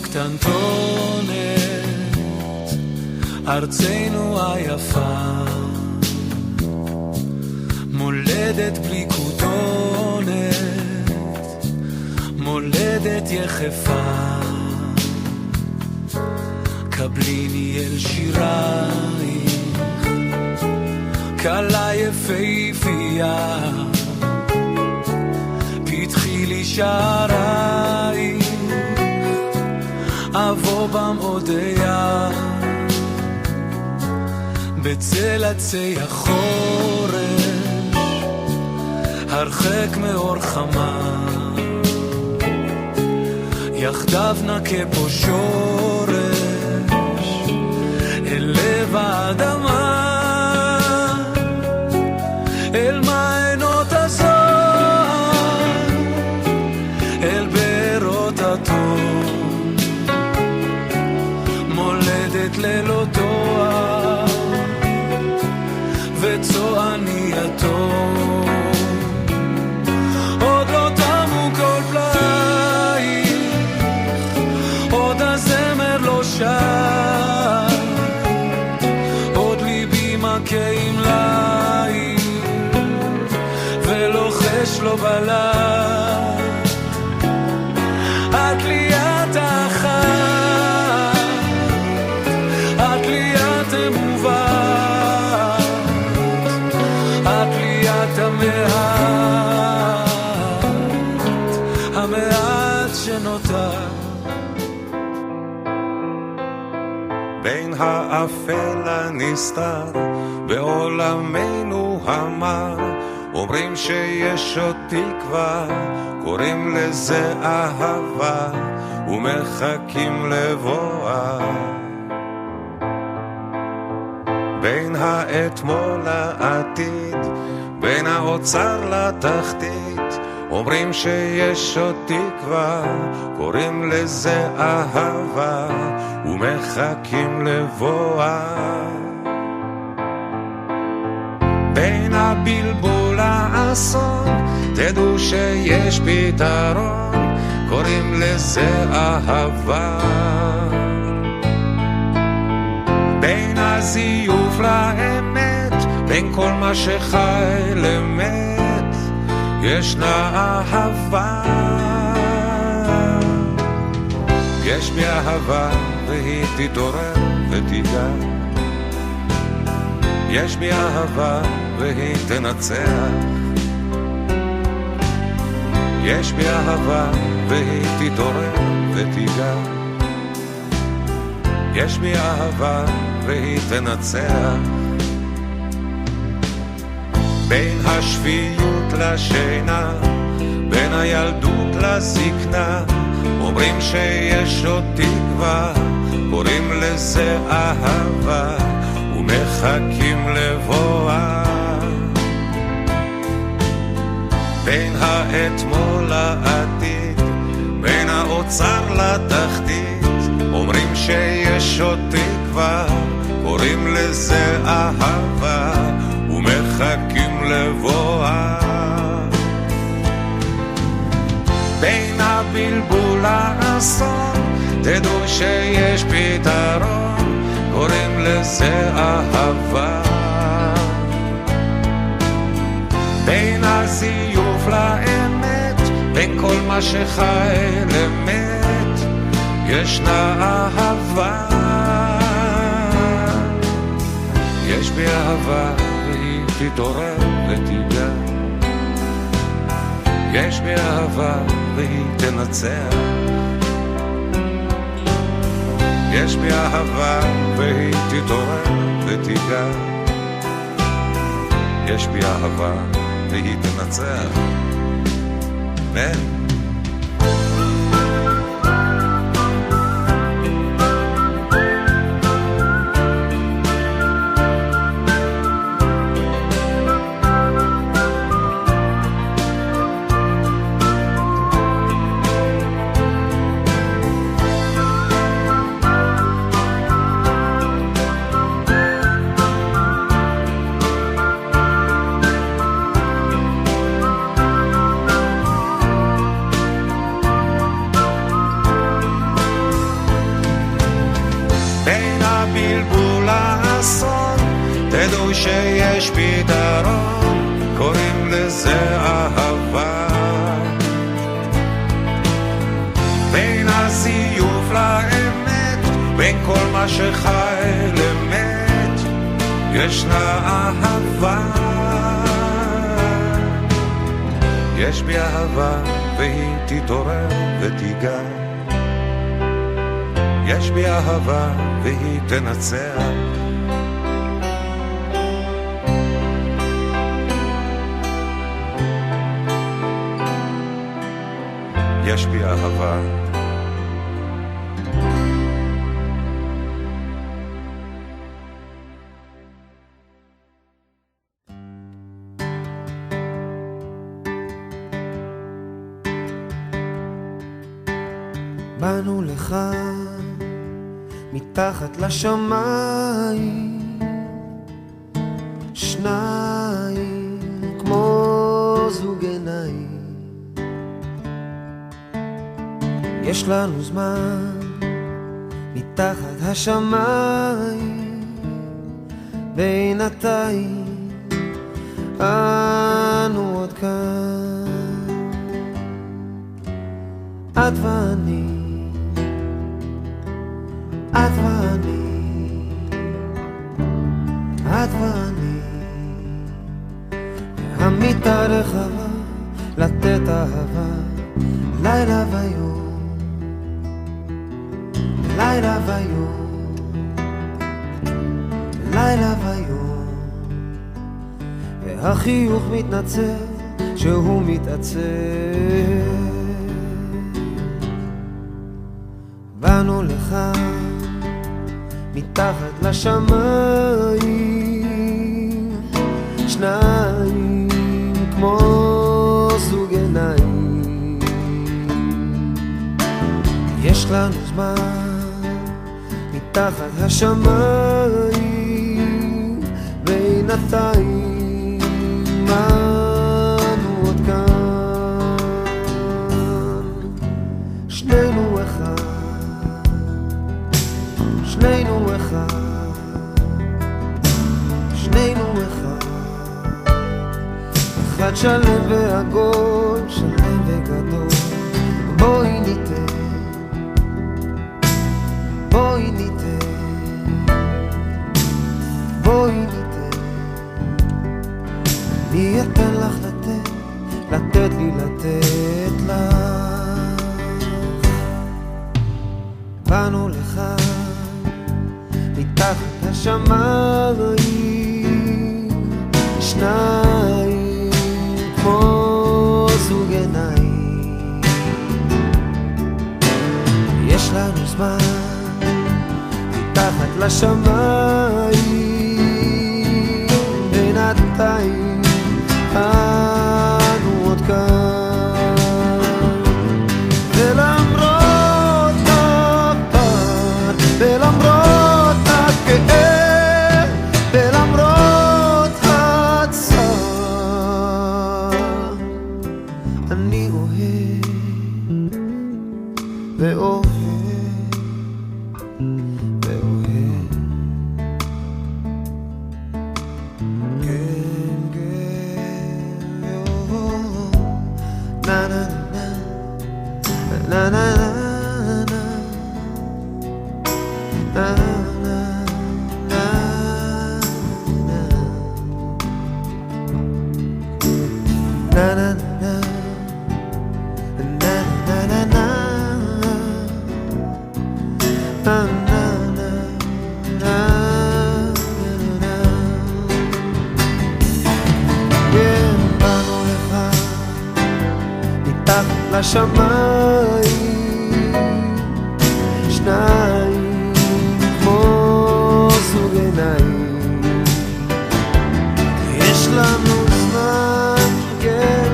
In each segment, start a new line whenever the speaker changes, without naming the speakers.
קטנטונת, ארצנו היפה, מולדת בלי כותונת, מולדת יחפה. קבליני אל שירייך, קלה יפהפייה, פתחי לי שערייך, אבוא במעודיה, בצל עצי החורש, הרחק מאור חמה, יחדיו נקה פה שורש, אל לב האדמה, אל מעיינות הזוהר, אל בארות התום, מולדת ללא תואר וצועני התום. עוד לא תמו כל פלאייך, עוד הזמר לא שר, עוד ליבי מכה עם לייך ולוחש לו בלב. את לי את האחת, את לי את אמובת, את לי את המעט שנותר.
בין האפל הנסתר בעולמנו המר, אומרים שיש עוד תקווה, קוראים לזה אהבה ומחכים לבואה. בין האתמול לעתיד, בין האוצר לתחתית, אומרים שיש עוד תקווה, קוראים לזה אהבה ומחכים לבואה. בין הבלבול לאסון, תדעו שיש פתרון, קוראים לזה אהבה. בין הזיוף לאמת, בין כל מה שחי למת, ישנה אהבה. יש בי אהבה והיא תתעורר ותיגע, יש בי אהבה והיא תנצח, יש בי אהבה והיא תתעורר ותיגע, יש בי אהבה והיא תנצח. בין השפיות לשינה, בין הילדות לזקנה, אומרים שיש עוד תקווה, קוראים לזה אהבה ומחכים לבואה. בין האתמול לעתיד, בין האוצר לתחתית, אומרים שיש עוד תקווה, קוראים לזה אהבה ומחכים לבואה. בין הבלבול לאסון, תדעו שיש פתרון, קוראים לזה אהבה. בין הזיוף לאמת, בין כל מה שחי למת, ישנה אהבה. יש בי אהבה והיא תתעורר ותיגע, יש בי אהבה והיא תנצח, יש בי אהבה והיא תתעורר ותיגע, יש בי אהבה והיא תנצח. אמן. בלבול האסון, תדעו שיש פתרון, קוראים לזה אהבה. בין הזיוף לאמת, בין כל מה שחי למת, ישנה אהבה. יש בי אהבה והיא תתעורר ותיגע, יש בי אהבה והיא תנצח. יש בי אהבה.
באנו לך מתחת לשמיים, שניים כמו זוג עיניים. יש לנו זמן מתחת השמיים, בינתיים אנו עוד כאן, את ואני, את ואני, את ואני. המיטה רחבה לתת אהבה, לילה ויום, לילה ויום, לילה ויום. והחיוך מתנצל שהוא מתעצב. באנו לך מתחת לשמיים, שניים כמו זוג עיניים. יש לנו זמן מתחת השמיים, בינתיים אנו עוד כאן, שנינו אחד, שנינו אחד, שנינו אחד. אחד שלם ועגול, שלם וגדול. בואי ניתן, בואי ניתן, בואי ניתן. אני אתן לך לתת, לתת לי לתת לך. באנו לך מתחת השמיים, שניים כמו זוג עיניים. יש לנו זמן מתחת לשמיים, בינתיים אנו עוד כאן. ולמרות הפעם, ולמרות הכאב, ולמרות הצער, אני אוהב ואוהב ואוהב. כן, כן, נה נה נה נה נה נה na na na na na na na na na na na. כן, באנו לך מתחת לשמיים, שניים כמו זוג עיניים. יש לנו זמן, כן,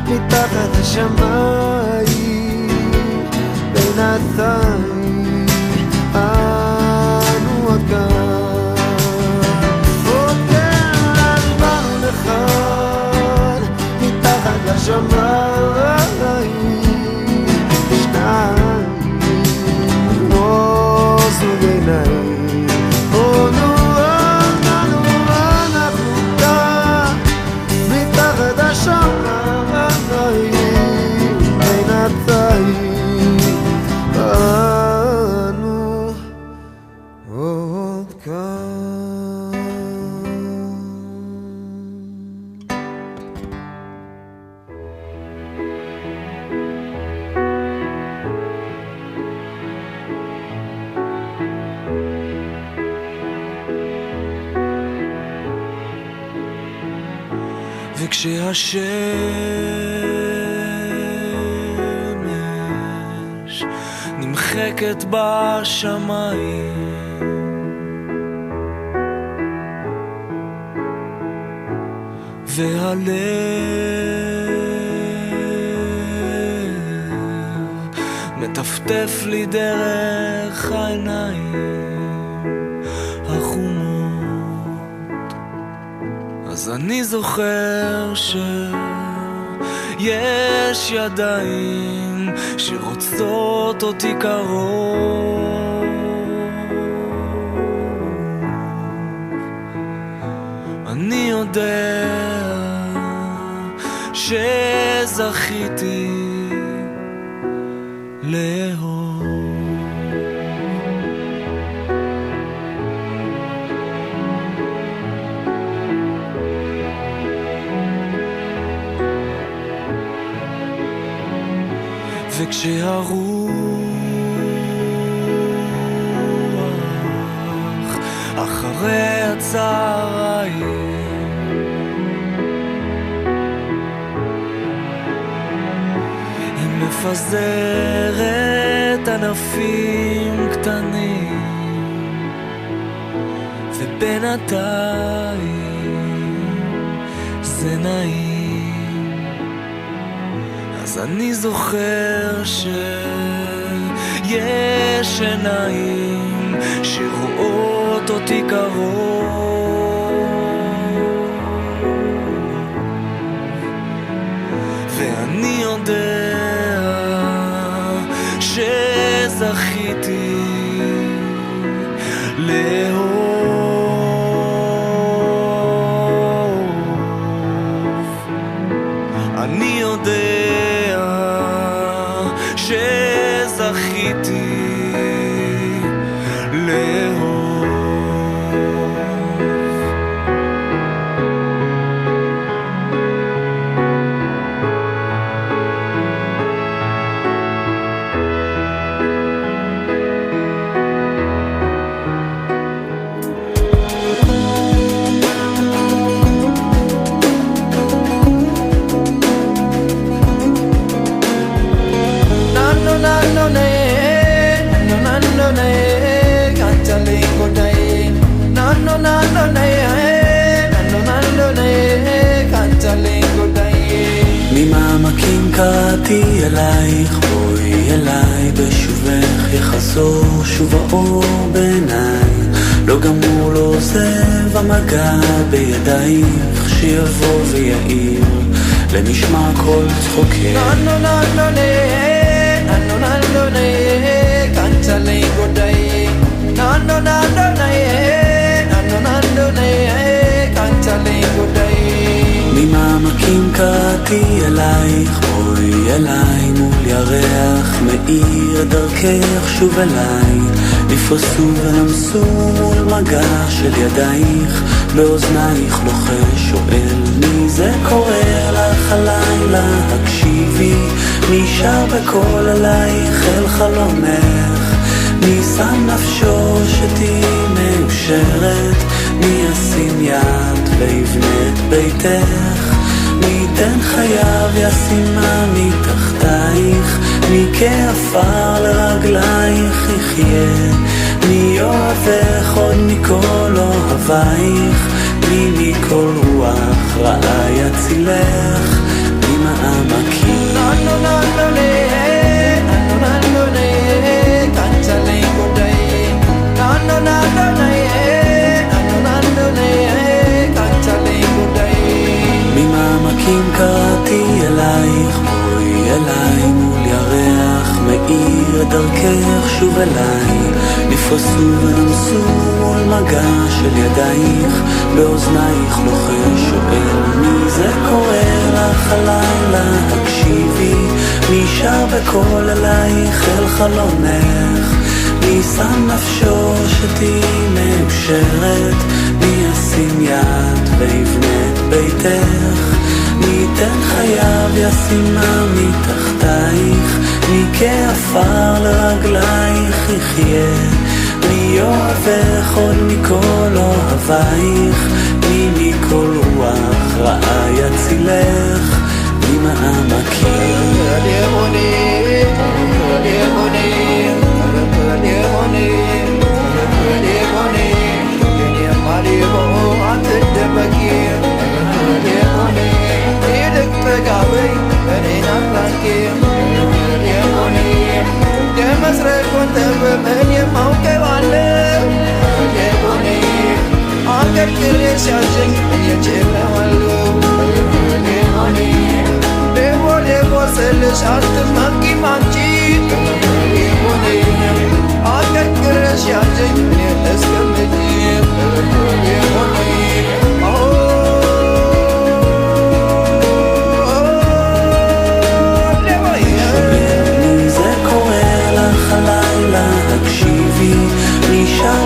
מתחת השמיים, בינתיים אנו עוד כאן. עוד כן, אז באנו לכאן מתחת לשמיים,
וכשהשמש נמחקת בשמיים והלב מטפטף לי דרך העיניים החומות, אז אני זוכר שיש ידיים שרוצות אותי קרוב. אני יודע שזכיתי לאהוב. וכשהרוח אחרי הצהריים היא מפזרת ענפים קטנים, ובינתיים זה נעים, אז אני זוכר שיש עיניים שרואות אותי קרוב, ואני יודע שזכיתי לאהוב. אני יודע שזכיתי לאהוב.
ממעמקים קראתי אלייך, בואי אליי בשובך יחזור שוב האור בעיניי, לא גמור לא עוזב המגע בידייך שיבוא ויעיר למשמע כל צחוקך. ממעמקים קראתי אלייך, בואי אליי מול ירח מאיר דרכך שוב אליי, נפרסו ונמסו מול מגע של ידייך, באוזנייך לוחש שואל מי זה קורא לך הלילה, הקשיבי מי שר בקול עלייך אל חלומך, מי שם נפשו שתהי מאושרת, מי ישים יד ויבנה את ביתך, מי ייתן חייו ישימה מתחתייך, מי כעפר לרגלייך יחיה, מי אוהבך עוד מכל אוהבייך, מי מכל רוח רעה יצילך ממעמקים. ממעמקים קראתי אלייך, בואי אליי מול ירח מאיר דרכך שוב אליי, נפרסו ונמסו מול מגע של ידייך, באוזנייך לוחש שואל מי זה קורא לך הלילה, הקשיבי מי שר בקול עלייך אל חלומך, מי שם נפשו שתהי מאושרת, מי ישים יד ויבנה את ביתך, מי ייתן חייו ישימה מתחתייך, מי כעפר לרגלייך יחיה, מי אוהבך עוד מכל אוהבייך, מי מכל רוח רעה יצילך ממעמקים.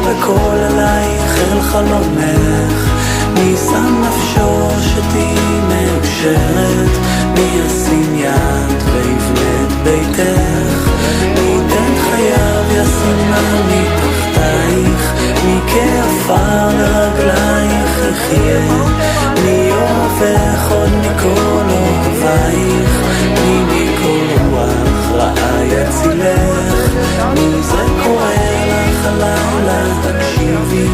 בכל עלייך אל חלומך, מי שם נפשו שתהי מאושרת, מי ישים יד ויבנה את ביתך, מי ייתן חייו ישימה מתחתייך, מי כעפר לרגלייך יחיה, מי אוהבך עוד מכל אוהבייך, מי מכל רוח רעה יצילך, מי זה קורא לך הלילה תקשיבי,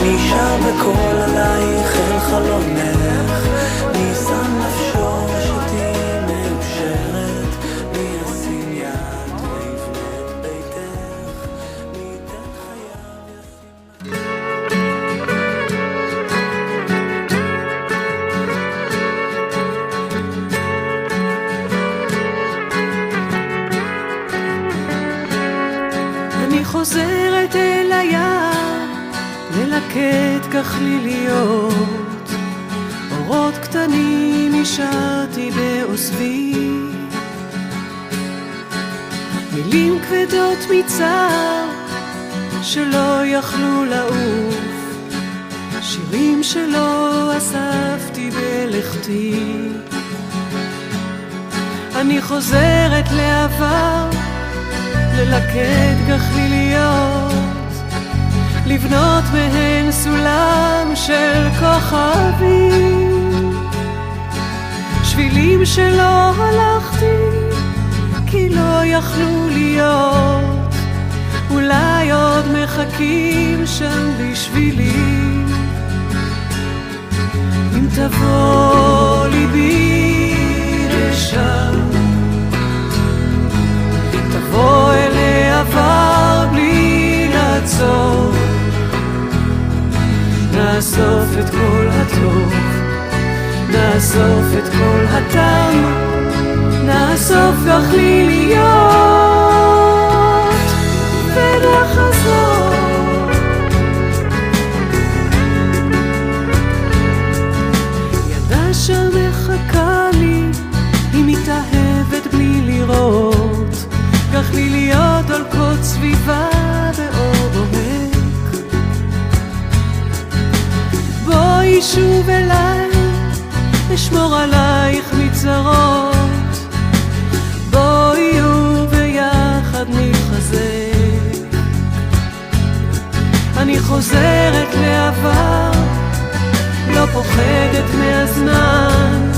מי שר בכל עלייך אל חלומך, מי שם נפשו שתהי מאושרת, מי ישים יד ויבנה את ביתך, מי ייתן חייו
אני חוזרת אל הים ללקט כחליליות, אורות קטנים השארתי באוסבי, מילים כבדות מצער שלא יכלו לעוף, שירים שלא אספתי בלכתי. אני חוזרת לעבר ללקט גחליליות, לבנות מהן סולם של כוכבים, שבילים שלא הלכתי כי לא יכלו להיות, אולי עוד מחכים שם בשבילי. אם תבוא ליבי לשם, תבוא אל העבר בלי לעצור, נאסוף את כל הטוב, נאסוף את כל הטעם, נאסוף גחליליות ונחזור. ידה שם מחכה לי, היא מתאהבת בלי לראות, גחליליות דולקות סביבה באור בוהק. בואי שוב אליי, אשמור עלייך מצרות, בואי וביחד נחזק. אני חוזרת לעבר, לא פוחדת מהזמן,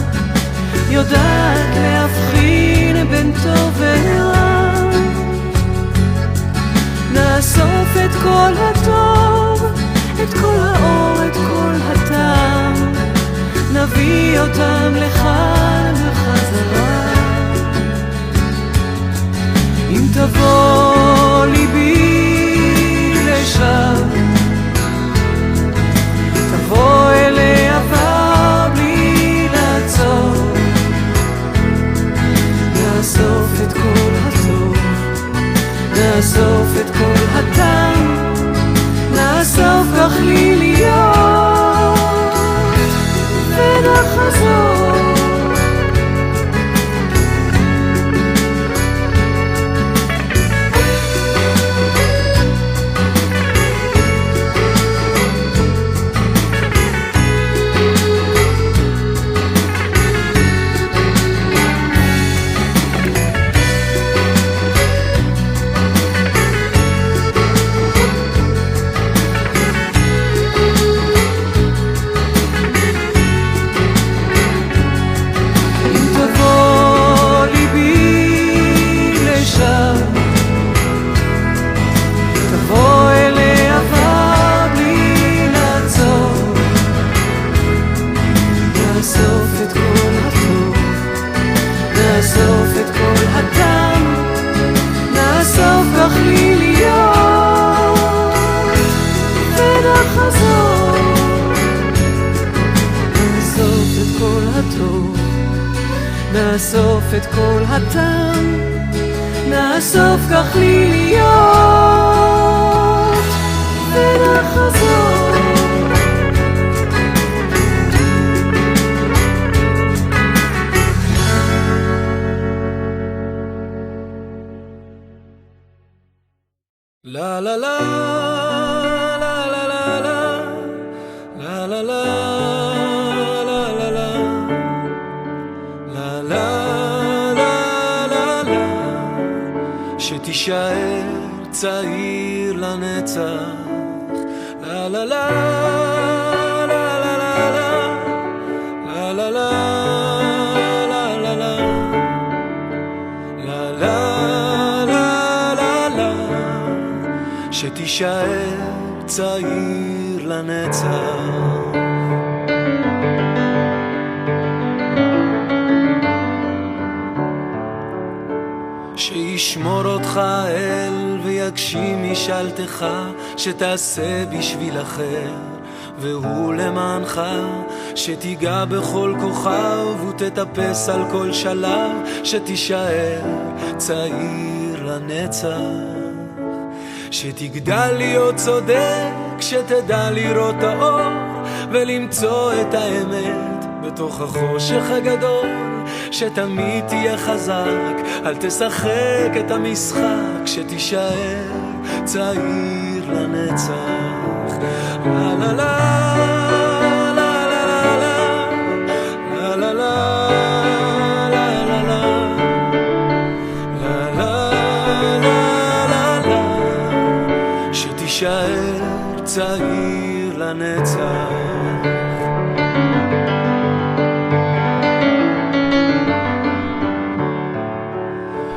יודעת להבחין בין טוב ורע, נאסוף את כל הטוב, את כל האור, את כל הטעם, נביא אותם לכאן וחזרה. אם תבוא ליבי לשם, תבוא אל העבר בלי לעצור, נאסוף את כל הטוב, נאסוף את כל הטעם, נאסוף גחליליות ונחזור. נאסוף את כל הטעם, נאסוף כך לי להיות ונחזור.
La la la la la la la la la la la la la la la la la שתישאר צעיר לנצח. la la la la la la la la la la la שתישאר צעיר לנצח. שישמור אותך אל ויגשים משאלתך, שתעשה בשביל אחר והוא למענך, שתיגע בכל כוכב ותטפס על כל שלב, שתישאר צעיר לנצח. שתגדל להיות צודק, שתדע לראות האור ולמצוא את האמת בתוך החושך הגדול, שתמיד תהיה חזק, אל תשחק את המשחק, שתישאר צעיר לנצח. לה לה לה לה לה לה לה לה לה שתישאר צעיר לנצח.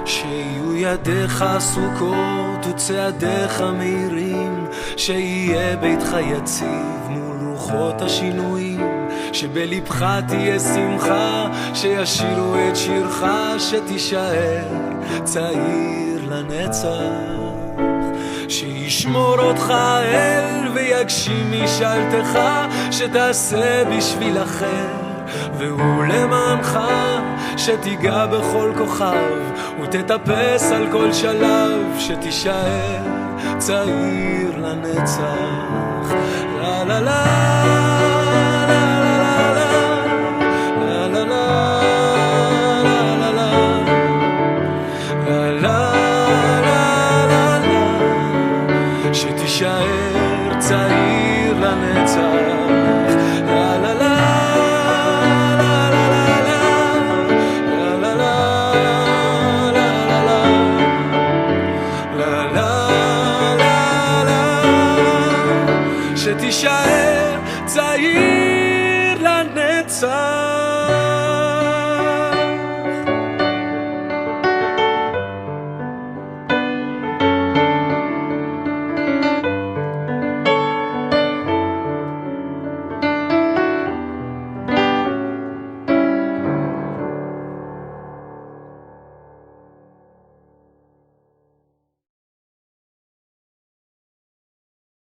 שיהיו ידיך עסוקות וצעדיך מהירים, שיהיה ביתך יציב מול רוחות השינויים, שבלבך תהיה שמחה, שישירו את שירך, שתישאר צעיר לנצח. שישמור אותך אל ויגשים משאלתך, שתעשה בשביל אחר והוא למענך, שתיגע בכל כוכב ותטפס על כל שלב, שתישאר צעיר לנצח. לה לה לה שתישאר צעיר לנצח. לה לה לה לה לה לה לה לה לה לה שתישאר צעיר לנצח.